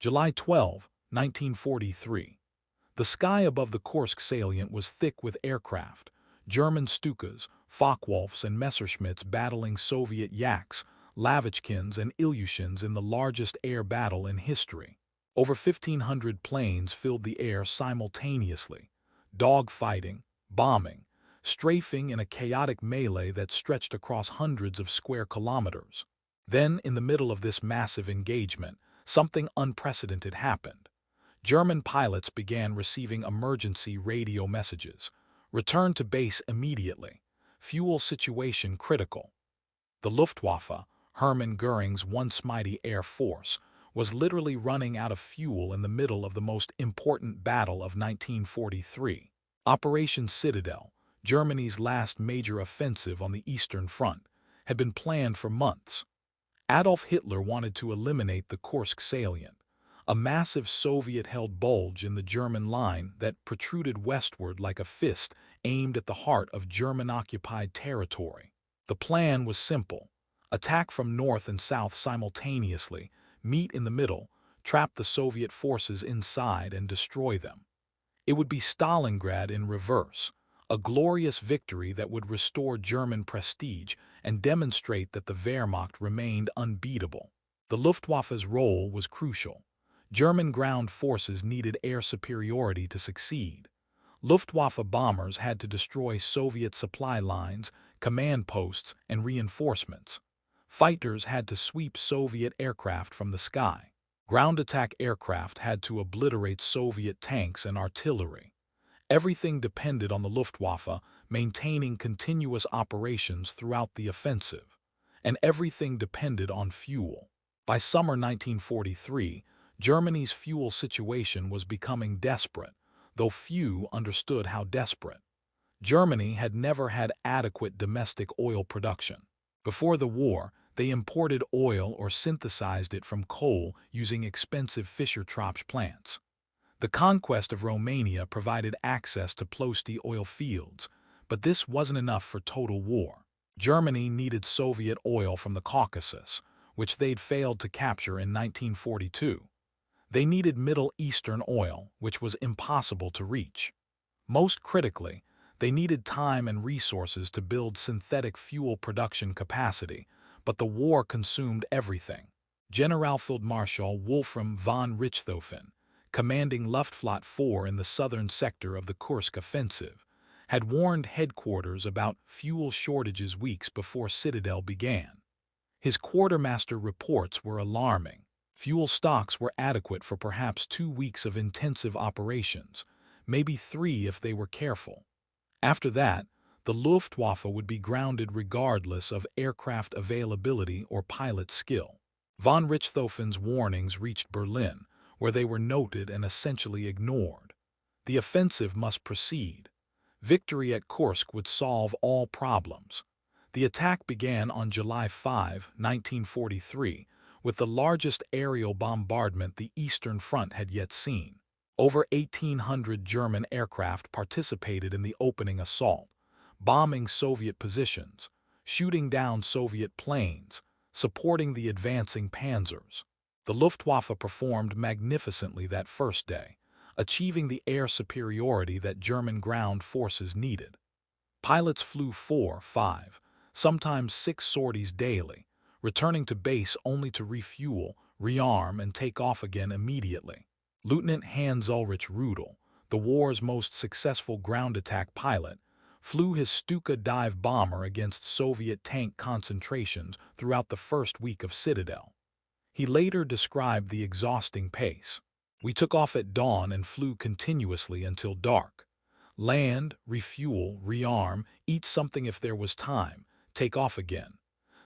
July 12, 1943. The sky above the Kursk salient was thick with aircraft, German Stukas, Focke-Wulfs and Messerschmitts battling Soviet Yaks, Lavochkins and Ilyushins in the largest air battle in history. Over 1,500 planes filled the air simultaneously, dogfighting, bombing, strafing in a chaotic melee that stretched across hundreds of square kilometers. Then, in the middle of this massive engagement, something unprecedented happened. German pilots began receiving emergency radio messages. Return to base immediately. Fuel situation critical. The Luftwaffe, Hermann Göring's once mighty air force, was literally running out of fuel in the middle of the most important battle of 1943. Operation Citadel, Germany's last major offensive on the Eastern Front, had been planned for months. Adolf Hitler wanted to eliminate the Kursk salient, a massive Soviet-held bulge in the German line that protruded westward like a fist aimed at the heart of German-occupied territory. The plan was simple: attack from north and south simultaneously, meet in the middle, trap the Soviet forces inside and destroy them. It would be Stalingrad in reverse, a glorious victory that would restore German prestige and demonstrate that the Wehrmacht remained unbeatable. The Luftwaffe's role was crucial. German ground forces needed air superiority to succeed. Luftwaffe bombers had to destroy Soviet supply lines, command posts, and reinforcements. Fighters had to sweep Soviet aircraft from the sky. Ground attack aircraft had to obliterate Soviet tanks and artillery. Everything depended on the Luftwaffe maintaining continuous operations throughout the offensive. And everything depended on fuel. By summer 1943, Germany's fuel situation was becoming desperate, though few understood how desperate. Germany had never had adequate domestic oil production. Before the war, they imported oil or synthesized it from coal using expensive Fischer-Tropsch plants. The conquest of Romania provided access to Ploesti oil fields, but this wasn't enough for total war. Germany needed Soviet oil from the Caucasus, which they'd failed to capture in 1942. They needed Middle Eastern oil, which was impossible to reach. Most critically, they needed time and resources to build synthetic fuel production capacity, but the war consumed everything. Generalfeldmarschall Wolfram von Richthofen, commanding Luftflotte 4 in the southern sector of the Kursk offensive, had warned headquarters about fuel shortages weeks before Citadel began. His quartermaster reports were alarming. Fuel stocks were adequate for perhaps 2 weeks of intensive operations, maybe 3 if they were careful. After that, the Luftwaffe would be grounded regardless of aircraft availability or pilot skill. Von Richthofen's warnings reached Berlin, where they were noted and essentially ignored. The offensive must proceed. Victory at Kursk would solve all problems. The attack began on July 5, 1943, with the largest aerial bombardment the Eastern Front had yet seen. Over 1,800 German aircraft participated in the opening assault, bombing Soviet positions, shooting down Soviet planes, supporting the advancing panzers. The Luftwaffe performed magnificently that first day, achieving the air superiority that German ground forces needed. Pilots flew 4, 5, sometimes 6 sorties daily, returning to base only to refuel, rearm, and take off again immediately. Lieutenant Hans-Ulrich Rudel, the war's most successful ground attack pilot, flew his Stuka dive bomber against Soviet tank concentrations throughout the first week of Citadel. He later described the exhausting pace. "We took off at dawn and flew continuously until dark. Land, refuel, rearm, eat something if there was time, take off again.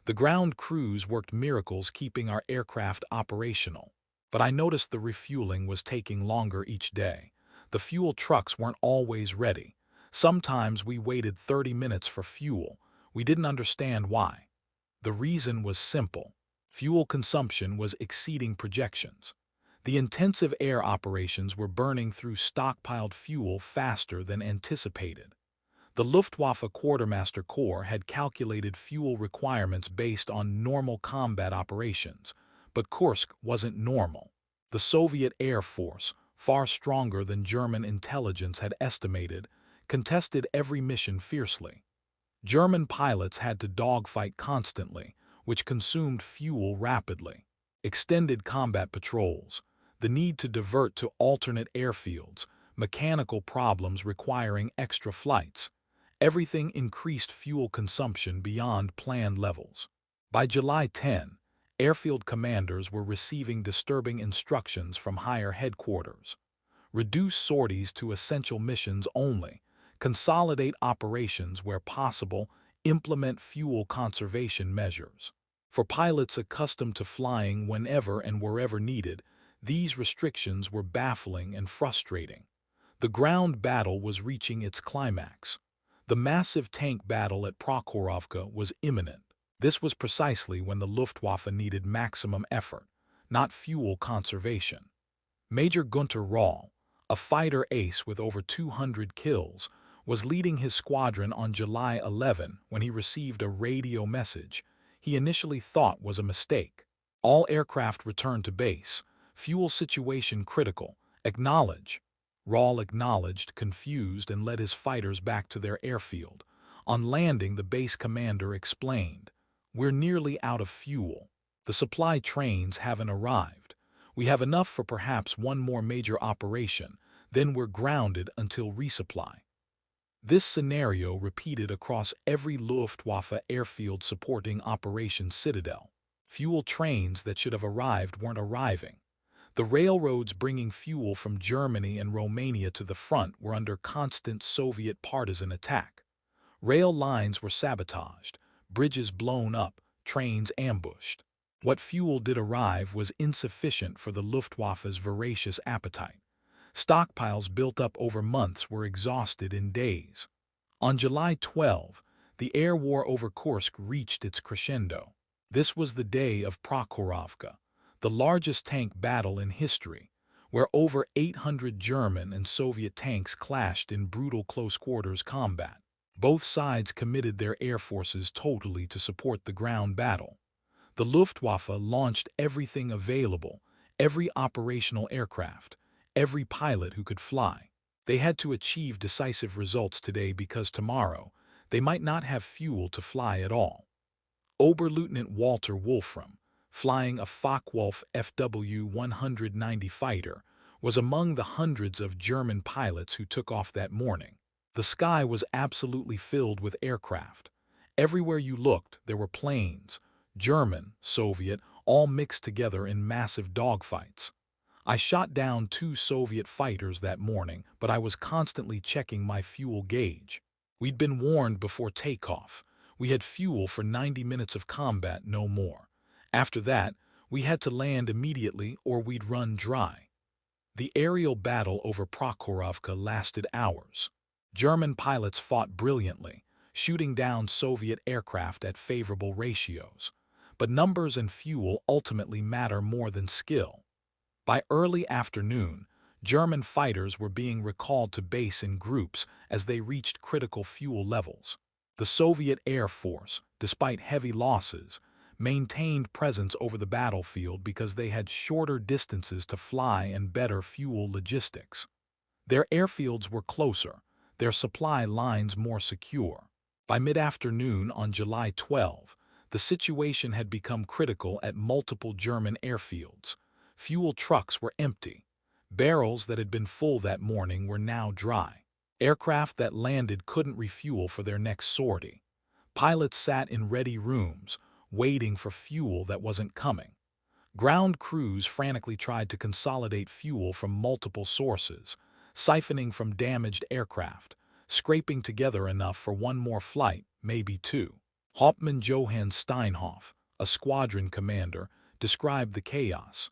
The ground crews worked miracles keeping our aircraft operational. But I noticed the refueling was taking longer each day. The fuel trucks weren't always ready. Sometimes we waited 30 minutes for fuel. We didn't understand why. The reason was simple. Fuel consumption was exceeding projections. The intensive air operations were burning through stockpiled fuel faster than anticipated. The Luftwaffe Quartermaster Corps had calculated fuel requirements based on normal combat operations, but Kursk wasn't normal. The Soviet Air Force, far stronger than German intelligence had estimated, contested every mission fiercely. German pilots had to dogfight constantly, which consumed fuel rapidly. Extended combat patrols, the need to divert to alternate airfields, mechanical problems requiring extra flights. Everything increased fuel consumption beyond planned levels. By July 10, airfield commanders were receiving disturbing instructions from higher headquarters. Reduce sorties to essential missions only, consolidate operations where possible, implement fuel conservation measures. For pilots accustomed to flying whenever and wherever needed, these restrictions were baffling and frustrating. The ground battle was reaching its climax. The massive tank battle at Prokhorovka was imminent. This was precisely when the Luftwaffe needed maximum effort, not fuel conservation. Major Gunter Rahl, a fighter ace with over 200 kills, was leading his squadron on July 11 when he received a radio message he initially thought was a mistake. All aircraft return to base. Fuel situation critical. Acknowledge. Rahl acknowledged, confused, and led his fighters back to their airfield. On landing, the base commander explained, "We're nearly out of fuel. The supply trains haven't arrived. We have enough for perhaps one more major operation, then we're grounded until resupply." This scenario repeated across every Luftwaffe airfield supporting Operation Citadel. Fuel trains that should have arrived weren't arriving. The railroads bringing fuel from Germany and Romania to the front were under constant Soviet partisan attack. Rail lines were sabotaged, bridges blown up, trains ambushed. What fuel did arrive was insufficient for the Luftwaffe's voracious appetite. Stockpiles built up over months were exhausted in days. On July 12, the air war over Kursk reached its crescendo. This was the day of Prokhorovka, the largest tank battle in history, where over 800 German and Soviet tanks clashed in brutal close-quarters combat. Both sides committed their air forces totally to support the ground battle. The Luftwaffe launched everything available, every operational aircraft, every pilot who could fly. They had to achieve decisive results today because tomorrow they might not have fuel to fly at all. Oberleutnant Walter Wolfram, flying a Focke-Wulf FW-190 fighter, was among the hundreds of German pilots who took off that morning. The sky was absolutely filled with aircraft. Everywhere you looked, there were planes, German, Soviet, all mixed together in massive dogfights. I shot down 2 Soviet fighters that morning, but I was constantly checking my fuel gauge. We'd been warned before takeoff. We had fuel for 90 minutes of combat, no more. After that, we had to land immediately or we'd run dry. The aerial battle over Prokhorovka lasted hours. German pilots fought brilliantly, shooting down Soviet aircraft at favorable ratios. But numbers and fuel ultimately matter more than skill. By early afternoon, German fighters were being recalled to base in groups as they reached critical fuel levels. The Soviet Air Force, despite heavy losses, maintained presence over the battlefield because they had shorter distances to fly and better fuel logistics. Their airfields were closer, their supply lines more secure. By mid-afternoon on July 12, the situation had become critical at multiple German airfields. Fuel trucks were empty. Barrels that had been full that morning were now dry. Aircraft that landed couldn't refuel for their next sortie. Pilots sat in ready rooms, waiting for fuel that wasn't coming. Ground crews frantically tried to consolidate fuel from multiple sources, siphoning from damaged aircraft, scraping together enough for one more flight, maybe 2. Hauptmann Johann Steinhoff, a squadron commander, described the chaos.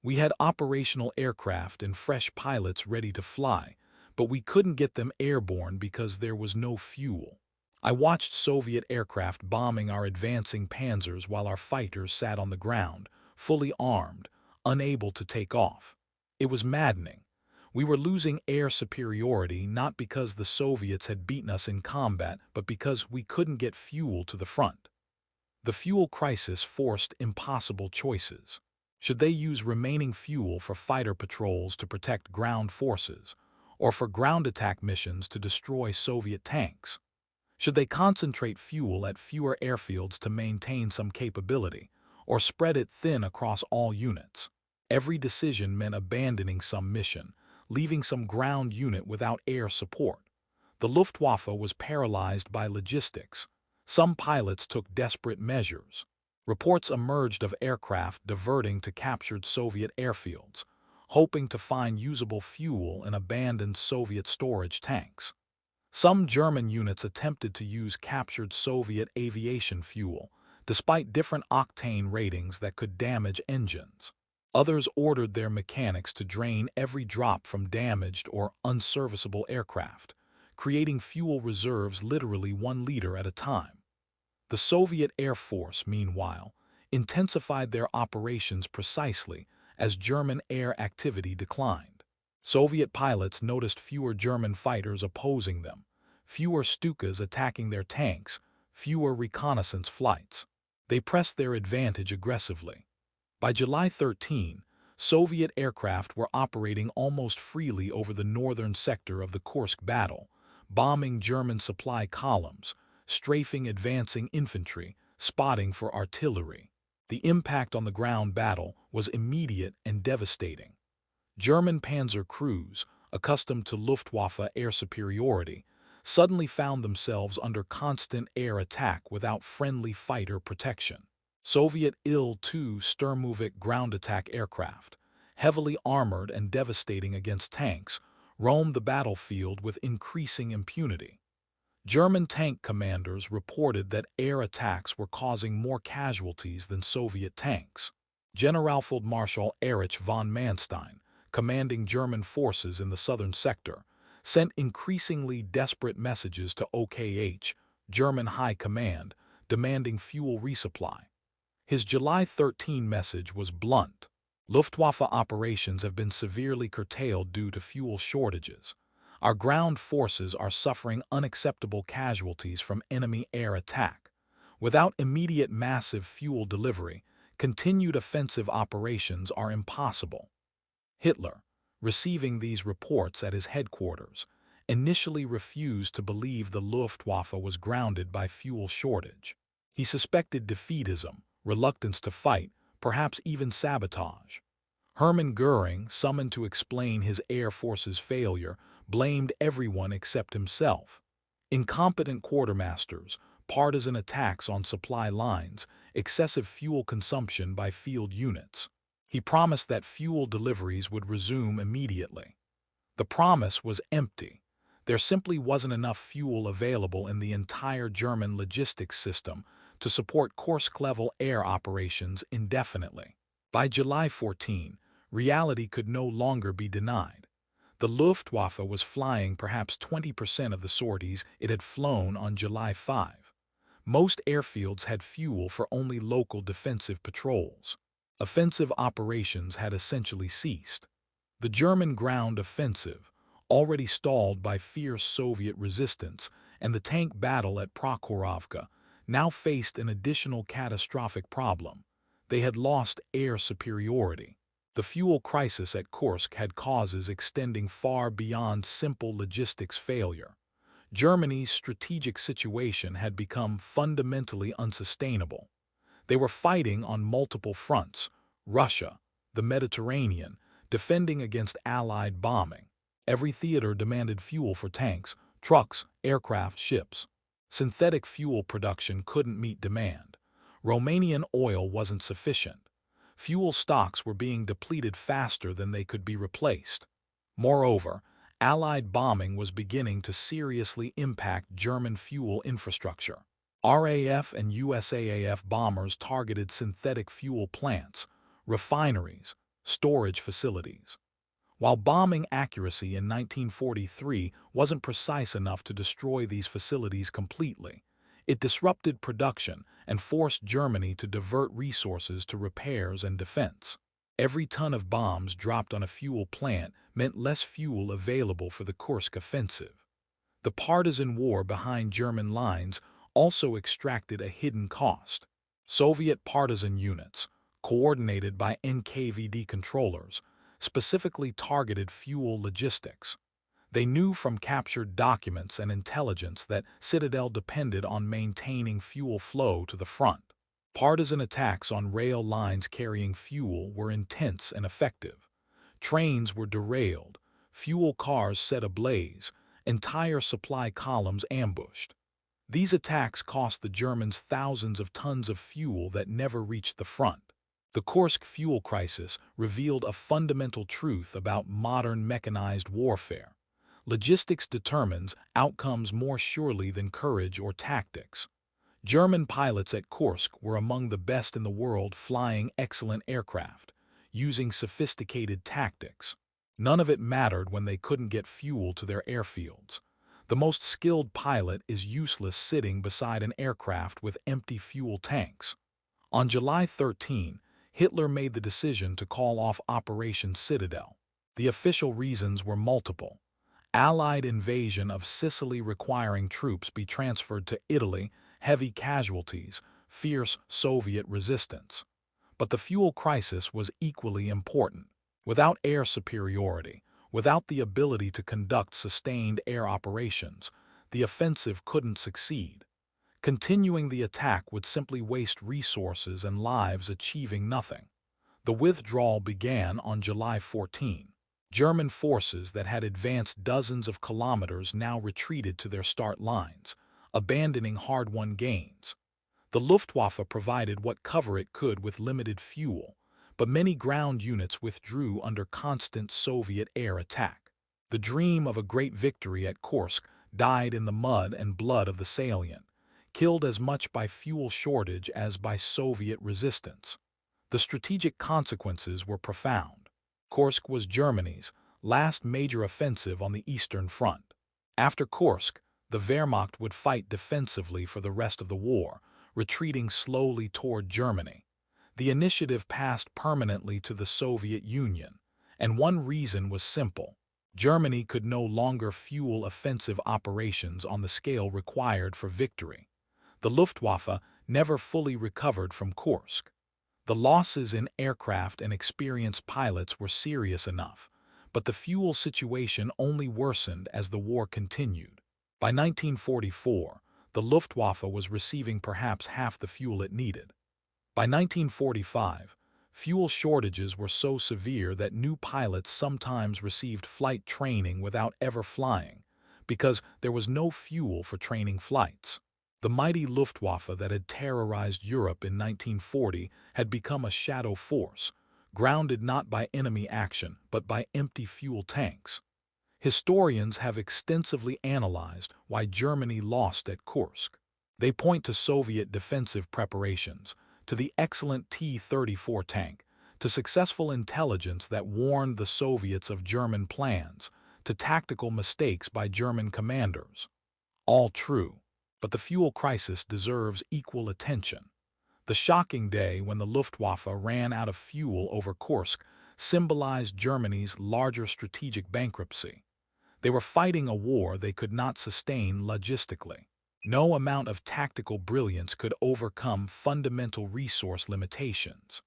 "We had operational aircraft and fresh pilots ready to fly, but we couldn't get them airborne because there was no fuel. I watched Soviet aircraft bombing our advancing panzers while our fighters sat on the ground, fully armed, unable to take off. It was maddening. We were losing air superiority not because the Soviets had beaten us in combat, but because we couldn't get fuel to the front." The fuel crisis forced impossible choices. Should they use remaining fuel for fighter patrols to protect ground forces, or for ground attack missions to destroy Soviet tanks? Should they concentrate fuel at fewer airfields to maintain some capability, or spread it thin across all units? Every decision meant abandoning some mission, leaving some ground unit without air support. The Luftwaffe was paralyzed by logistics. Some pilots took desperate measures. Reports emerged of aircraft diverting to captured Soviet airfields, hoping to find usable fuel in abandoned Soviet storage tanks. Some German units attempted to use captured Soviet aviation fuel, despite different octane ratings that could damage engines. Others ordered their mechanics to drain every drop from damaged or unserviceable aircraft, creating fuel reserves literally 1 liter at a time. The Soviet Air Force, meanwhile, intensified their operations precisely as German air activity declined. Soviet pilots noticed fewer German fighters opposing them, fewer Stukas attacking their tanks, fewer reconnaissance flights. They pressed their advantage aggressively. By July 13, Soviet aircraft were operating almost freely over the northern sector of the Kursk battle, bombing German supply columns, strafing advancing infantry, spotting for artillery. The impact on the ground battle was immediate and devastating. German panzer crews, accustomed to Luftwaffe air superiority, suddenly found themselves under constant air attack without friendly fighter protection. Soviet Il-2 Sturmovik ground attack aircraft, heavily armored and devastating against tanks, roamed the battlefield with increasing impunity. German tank commanders reported that air attacks were causing more casualties than Soviet tanks. Generalfeldmarschall Erich von Manstein, commanding German forces in the southern sector, sent increasingly desperate messages to OKH, German High Command, demanding fuel resupply. His July 13 message was blunt. Luftwaffe operations have been severely curtailed due to fuel shortages. Our ground forces are suffering unacceptable casualties from enemy air attack. Without immediate massive fuel delivery, continued offensive operations are impossible. Hitler, receiving these reports at his headquarters, initially refused to believe the Luftwaffe was grounded by fuel shortage. He suspected defeatism, reluctance to fight, perhaps even sabotage. Hermann Göring, summoned to explain his Air Force's failure, blamed everyone except himself. Incompetent quartermasters, partisan attacks on supply lines, excessive fuel consumption by field units. He promised that fuel deliveries would resume immediately. The promise was empty. There simply wasn't enough fuel available in the entire German logistics system to support Kursk-level air operations indefinitely. By July 14, reality could no longer be denied. The Luftwaffe was flying perhaps 20% of the sorties it had flown on July 5. Most airfields had fuel for only local defensive patrols. Offensive operations had essentially ceased. The German ground offensive, already stalled by fierce Soviet resistance and the tank battle at Prokhorovka, now faced an additional catastrophic problem. They had lost air superiority. The fuel crisis at Kursk had causes extending far beyond simple logistics failure. Germany's strategic situation had become fundamentally unsustainable. They were fighting on multiple fronts: Russia, the Mediterranean, defending against Allied bombing. Every theater demanded fuel for tanks, trucks, aircraft, ships. Synthetic fuel production couldn't meet demand. Romanian oil wasn't sufficient. Fuel stocks were being depleted faster than they could be replaced. Moreover, Allied bombing was beginning to seriously impact German fuel infrastructure. RAF and USAAF bombers targeted synthetic fuel plants, refineries, storage facilities. While bombing accuracy in 1943 wasn't precise enough to destroy these facilities completely, it disrupted production and forced Germany to divert resources to repairs and defense. Every ton of bombs dropped on a fuel plant meant less fuel available for the Kursk offensive. The partisan war behind German lines also extracted a hidden cost. Soviet partisan units, coordinated by NKVD controllers, specifically targeted fuel logistics. They knew from captured documents and intelligence that Citadel depended on maintaining fuel flow to the front. Partisan attacks on rail lines carrying fuel were intense and effective. Trains were derailed, fuel cars set ablaze, entire supply columns ambushed. These attacks cost the Germans thousands of tons of fuel that never reached the front. The Kursk fuel crisis revealed a fundamental truth about modern mechanized warfare. Logistics determines outcomes more surely than courage or tactics. German pilots at Kursk were among the best in the world, flying excellent aircraft, using sophisticated tactics. None of it mattered when they couldn't get fuel to their airfields. The most skilled pilot is useless sitting beside an aircraft with empty fuel tanks. On July 13, Hitler made the decision to call off Operation Citadel. The official reasons were multiple. Allied invasion of Sicily requiring troops be transferred to Italy, heavy casualties, fierce Soviet resistance. But the fuel crisis was equally important. Without air superiority, without the ability to conduct sustained air operations, the offensive couldn't succeed. Continuing the attack would simply waste resources and lives, achieving nothing. The withdrawal began on July 14. German forces that had advanced dozens of kilometers now retreated to their start lines, abandoning hard-won gains. The Luftwaffe provided what cover it could with limited fuel, but many ground units withdrew under constant Soviet air attack. The dream of a great victory at Kursk died in the mud and blood of the salient, killed as much by fuel shortage as by Soviet resistance. The strategic consequences were profound. Kursk was Germany's last major offensive on the Eastern Front. After Kursk, the Wehrmacht would fight defensively for the rest of the war, retreating slowly toward Germany. The initiative passed permanently to the Soviet Union, and one reason was simple. Germany could no longer fuel offensive operations on the scale required for victory. The Luftwaffe never fully recovered from Kursk. The losses in aircraft and experienced pilots were serious enough, but the fuel situation only worsened as the war continued. By 1944, the Luftwaffe was receiving perhaps half the fuel it needed. By 1945, fuel shortages were so severe that new pilots sometimes received flight training without ever flying, because there was no fuel for training flights. The mighty Luftwaffe that had terrorized Europe in 1940 had become a shadow force, grounded not by enemy action but by empty fuel tanks. Historians have extensively analyzed why Germany lost at Kursk. They point to Soviet defensive preparations, to the excellent T-34 tank, to successful intelligence that warned the Soviets of German plans, to tactical mistakes by German commanders. All true. But the fuel crisis deserves equal attention. The shocking day when the Luftwaffe ran out of fuel over Kursk symbolized Germany's larger strategic bankruptcy. They were fighting a war they could not sustain logistically. No amount of tactical brilliance could overcome fundamental resource limitations.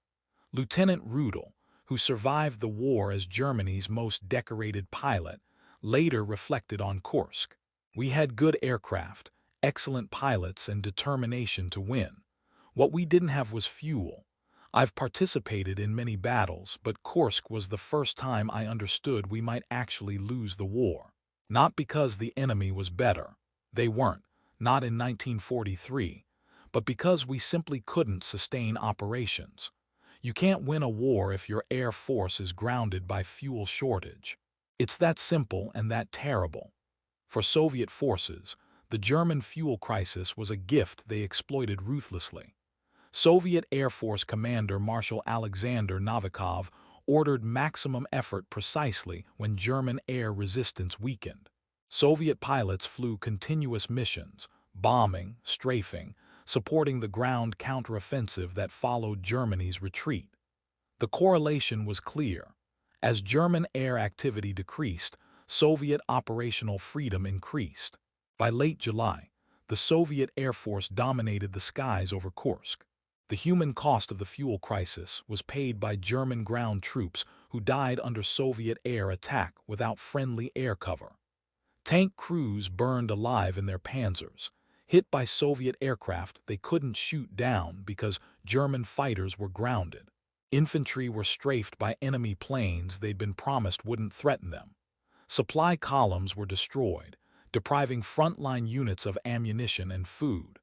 Lieutenant Rudel, who survived the war as Germany's most decorated pilot, later reflected on Kursk. "We had good aircraft, excellent pilots, and determination to win. What we didn't have was fuel. I've participated in many battles, but Kursk was the first time I understood we might actually lose the war. Not because the enemy was better. They weren't, not in 1943, but because we simply couldn't sustain operations. You can't win a war if your air force is grounded by fuel shortage. It's that simple and that terrible." For Soviet forces, the German fuel crisis was a gift they exploited ruthlessly. Soviet Air Force Commander Marshal Alexander Novikov ordered maximum effort precisely when German air resistance weakened. Soviet pilots flew continuous missions, bombing, strafing, supporting the ground counteroffensive that followed Germany's retreat. The correlation was clear. As German air activity decreased, Soviet operational freedom increased. By late July, the Soviet Air Force dominated the skies over Kursk. The human cost of the fuel crisis was paid by German ground troops who died under Soviet air attack without friendly air cover. Tank crews burned alive in their panzers, hit by Soviet aircraft they couldn't shoot down because German fighters were grounded. Infantry were strafed by enemy planes they'd been promised wouldn't threaten them. Supply columns were destroyed, depriving frontline units of ammunition and food.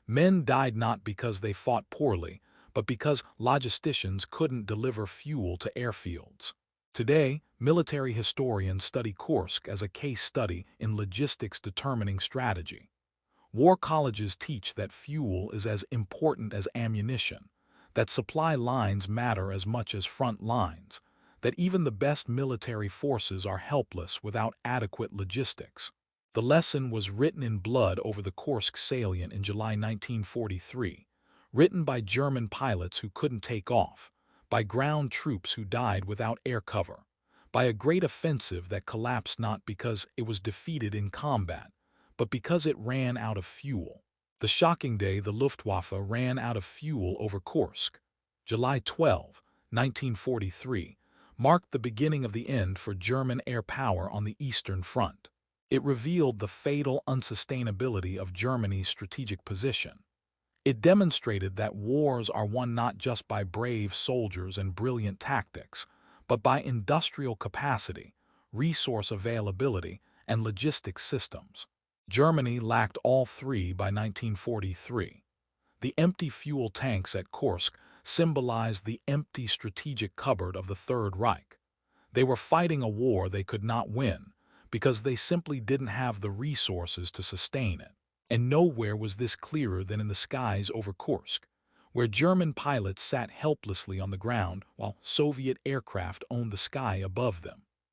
Men died not because they fought poorly, but because logisticians couldn't deliver fuel to airfields. Today, military historians study Kursk as a case study in logistics determining strategy. War colleges teach that fuel is as important as ammunition, that supply lines matter as much as front lines, that even the best military forces are helpless without adequate logistics. The lesson was written in blood over the Kursk salient in July 1943, written by German pilots who couldn't take off, by ground troops who died without air cover, by a great offensive that collapsed not because it was defeated in combat, but because it ran out of fuel. The shocking day the Luftwaffe ran out of fuel over Kursk, July 12, 1943, marked the beginning of the end for German air power on the Eastern Front. It revealed the fatal unsustainability of Germany's strategic position. It demonstrated that wars are won not just by brave soldiers and brilliant tactics, but by industrial capacity, resource availability, and logistics systems. Germany lacked all three by 1943. The empty fuel tanks at Kursk symbolized the empty strategic cupboard of the Third Reich. They were fighting a war they could not win, because they simply didn't have the resources to sustain it. And nowhere was this clearer than in the skies over Kursk, where German pilots sat helplessly on the ground while Soviet aircraft owned the sky above them.